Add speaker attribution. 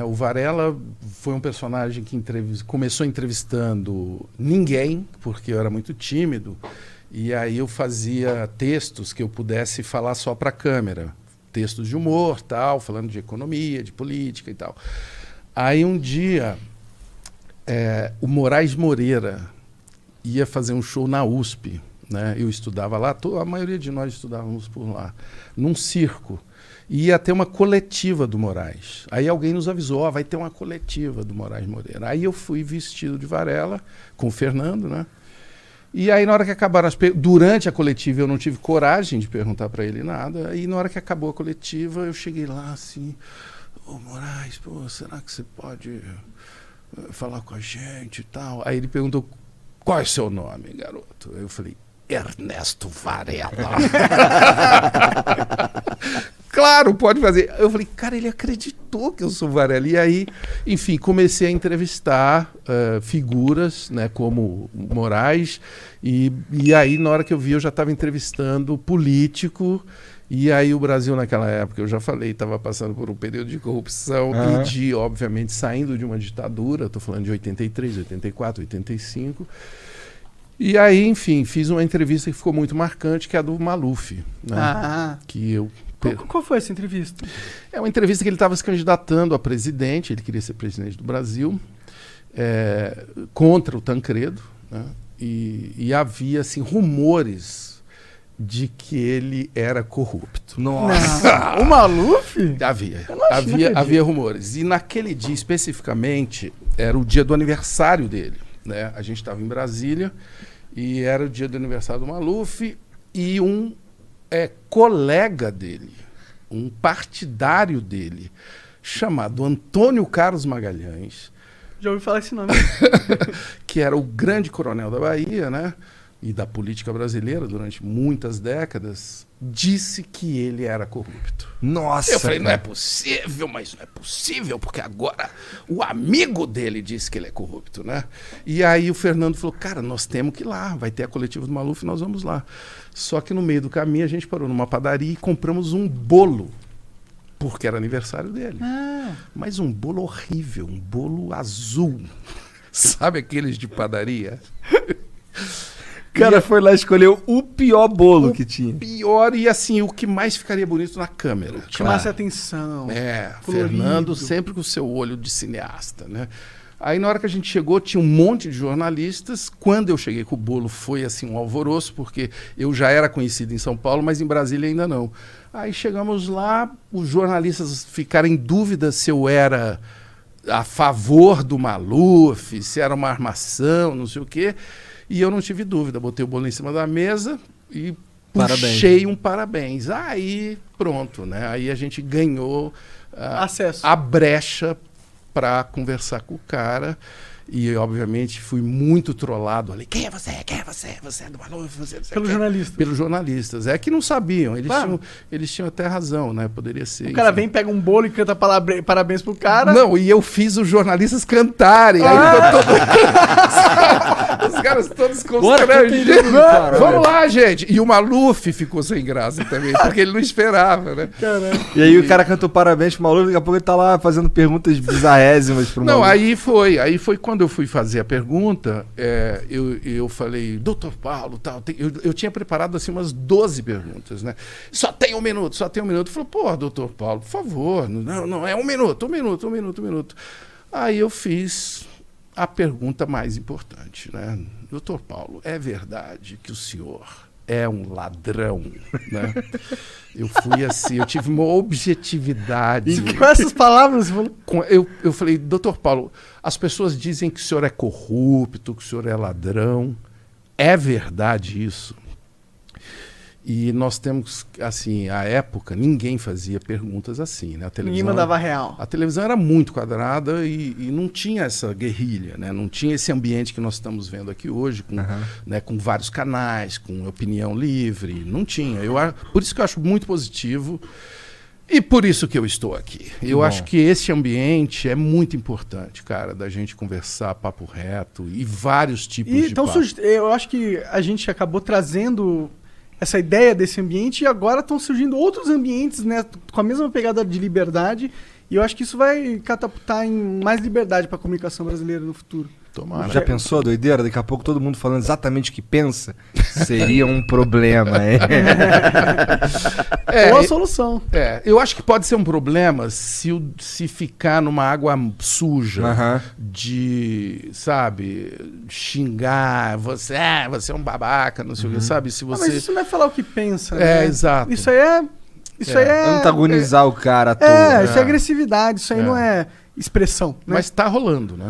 Speaker 1: O Varela foi um personagem que começou entrevistando ninguém, porque eu era muito tímido, e aí eu fazia textos que eu pudesse falar só para a câmera, textos de humor, tal, falando de economia, de política e tal. Aí um dia, o Moraes Moreira ia fazer um show na USP, né? Eu estudava lá, a maioria de nós estudávamos por lá, num circo. E ia ter uma coletiva do Moraes. Aí alguém nos avisou, vai ter uma coletiva do Moraes Moreira. Aí eu fui vestido de Varela, com o Fernando, né? E aí na hora que acabaram durante a coletiva eu não tive coragem de perguntar para ele nada. E na hora que acabou a coletiva eu cheguei lá assim, Moraes, pô, será que você pode falar com a gente e tal? Aí ele perguntou, qual é o seu nome, garoto? Eu falei, Ernesto Varela. Claro, pode fazer. Eu falei, cara, ele acreditou que eu sou Varela. E aí, enfim, comecei a entrevistar figuras, né, como Moraes. E aí, na hora que eu vi, eu já estava entrevistando político. E aí o Brasil, naquela época, eu já falei, estava passando por um período de corrupção e de, obviamente, saindo de uma ditadura. Estou falando de 83, 84, 85. E aí, enfim, fiz uma entrevista que ficou muito marcante, que é a do Maluf, né? Que eu...
Speaker 2: Qual foi essa entrevista?
Speaker 1: É uma entrevista que ele estava se candidatando a presidente, ele queria ser presidente do Brasil, contra o Tancredo, né? E havia assim, rumores de que ele era corrupto.
Speaker 2: Nossa! O Maluf?
Speaker 1: Havia rumores. E naquele dia especificamente, era o dia do aniversário dele, né? A gente estava em Brasília e era o dia do aniversário do Maluf e um colega dele, um partidário dele, chamado Antônio Carlos Magalhães.
Speaker 2: Já ouvi falar esse nome.
Speaker 1: Que era o grande coronel da Bahia, né? E da política brasileira durante muitas décadas, disse que ele era corrupto.
Speaker 3: Nossa!
Speaker 1: Eu falei, não é possível, mas não é possível, porque agora o amigo dele disse que ele é corrupto, né? E aí o Fernando falou, cara, nós temos que ir lá, vai ter a coletiva do Maluf, nós vamos lá. Só que no meio do caminho a gente parou numa padaria e compramos um bolo, porque era aniversário dele. Mas um bolo horrível, um bolo azul. Sabe aqueles de padaria?
Speaker 3: O cara foi lá e escolheu o pior bolo que tinha.
Speaker 1: Pior e assim, o que mais ficaria bonito na câmera.
Speaker 2: Chamasse atenção.
Speaker 1: Colorido. Fernando sempre com o seu olho de cineasta, né? Aí na hora que a gente chegou, tinha um monte de jornalistas. Quando eu cheguei com o bolo, foi assim um alvoroço, porque eu já era conhecido em São Paulo, mas em Brasília ainda não. Aí chegamos lá, os jornalistas ficaram em dúvida se eu era a favor do Maluf, se era uma armação, não sei o quê. E eu não tive dúvida, botei o bolo em cima da mesa e puxei um parabéns. Aí pronto, né? Aí a gente ganhou
Speaker 2: acesso,
Speaker 1: a brecha para conversar com o cara. E, obviamente, fui muito trollado ali. Quem é você? Quem é você? Você é do Maluf?
Speaker 2: Pelos jornalistas.
Speaker 1: Pelos jornalistas. É que não sabiam. Eles tinham até razão, né? Poderia ser.
Speaker 2: O cara vem, pega um bolo e canta parabéns pro cara.
Speaker 1: Não, e eu fiz os jornalistas cantarem. Aí os caras todos constrangidos. Vamos lá, gente. E o Maluf ficou sem graça também, porque ele não esperava, né?
Speaker 3: Caramba. E aí o cara cantou parabéns pro Maluf, daqui a pouco ele tá lá fazendo perguntas bizarrésimas pro Maluf.
Speaker 1: Não, aí foi quando eu fui fazer a pergunta, eu falei, doutor Paulo, tal, eu tinha preparado assim umas 12 perguntas, né? Só tem um minuto. Falei, pô, doutor Paulo, por favor, não, é um minuto. Aí eu fiz a pergunta mais importante, né? Doutor Paulo, é verdade que o senhor é um ladrão, né? Eu fui assim, eu tive uma objetividade.
Speaker 2: E com essas palavras...
Speaker 1: Eu falei, doutor Paulo, as pessoas dizem que o senhor é corrupto, que o senhor é ladrão. É verdade isso? E nós temos, assim, à época, ninguém fazia perguntas assim, né?
Speaker 2: Ninguém mandava real.
Speaker 1: A televisão era muito quadrada e não tinha essa guerrilha, né? Não tinha esse ambiente que nós estamos vendo aqui hoje, com vários canais, com opinião livre. Não tinha. Por isso que eu acho muito positivo e por isso que eu estou aqui. Eu acho que esse ambiente é muito importante, cara, da gente conversar papo reto e vários tipos de
Speaker 2: então,
Speaker 1: papo.
Speaker 2: Eu acho que a gente acabou trazendo essa ideia desse ambiente e agora estão surgindo outros ambientes, né, com a mesma pegada de liberdade E eu acho que isso vai catapultar em mais liberdade para a comunicação brasileira no futuro.
Speaker 1: Tomara.
Speaker 3: Já pensou a doideira? Daqui a pouco todo mundo falando exatamente o que pensa? Seria um problema, hein?
Speaker 2: Ou a solução.
Speaker 1: Eu acho que pode ser um problema se ficar numa água suja de, sabe, xingar, você é um babaca, não sei o que, sabe? Se você...
Speaker 2: Mas isso não é falar o que pensa, né?
Speaker 1: Exato.
Speaker 2: Isso aí é...
Speaker 3: Antagonizar o cara à toa.
Speaker 2: Isso é agressividade, isso aí não é expressão, né?
Speaker 1: Mas tá rolando, né?